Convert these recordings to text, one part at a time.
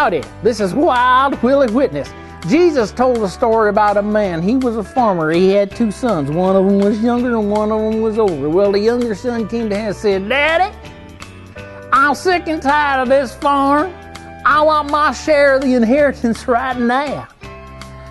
Howdy, this is Wild Willie Witness. Jesus told a story about a man. He was a farmer. He had two sons. One of them was younger and one of them was older. Well, the younger son came to him and said, Daddy, I'm sick and tired of this farm. I want my share of the inheritance right now.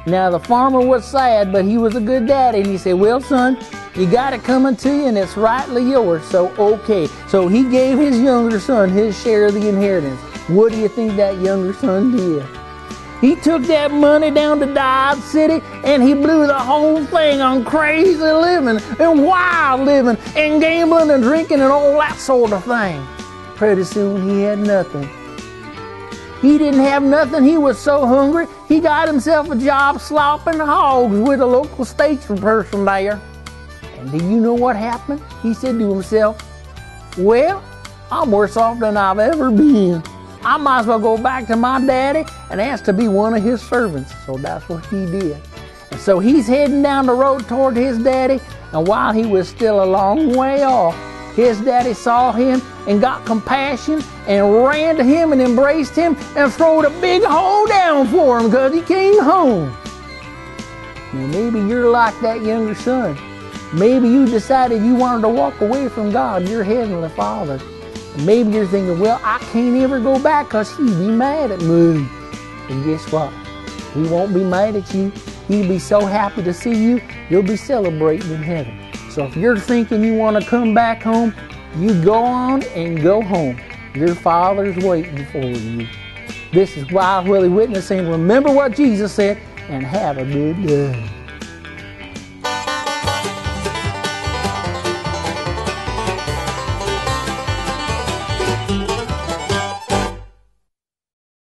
Now, the farmer was sad, but he was a good daddy. And he said, well, son, you got it coming to you and it's rightly yours, so okay. So he gave his younger son his share of the inheritance. What do you think that younger son did? He took that money down to Dodge City and he blew the whole thing on crazy living and wild living and gambling and drinking and all that sort of thing. Pretty soon he had nothing. He didn't have nothing. He was so hungry, he got himself a job slopping hogs with a local station person there. And do you know what happened? He said to himself, well, I'm worse off than I've ever been. I might as well go back to my daddy and ask to be one of his servants. So that's what he did. And so he's heading down the road toward his daddy. And while he was still a long way off, his daddy saw him and got compassion and ran to him and embraced him and throwed a big hole down for him because he came home. Now maybe you're like that younger son. Maybe you decided you wanted to walk away from God, your Heavenly Father. Maybe you're thinking, well, I can't ever go back because he'd be mad at me. And guess what? He won't be mad at you. He'll be so happy to see you, you'll be celebrating in heaven. So if you're thinking you want to come back home, you go on and go home. Your Father's waiting for you. This is Wild Willie Witness saying, remember what Jesus said and have a good day.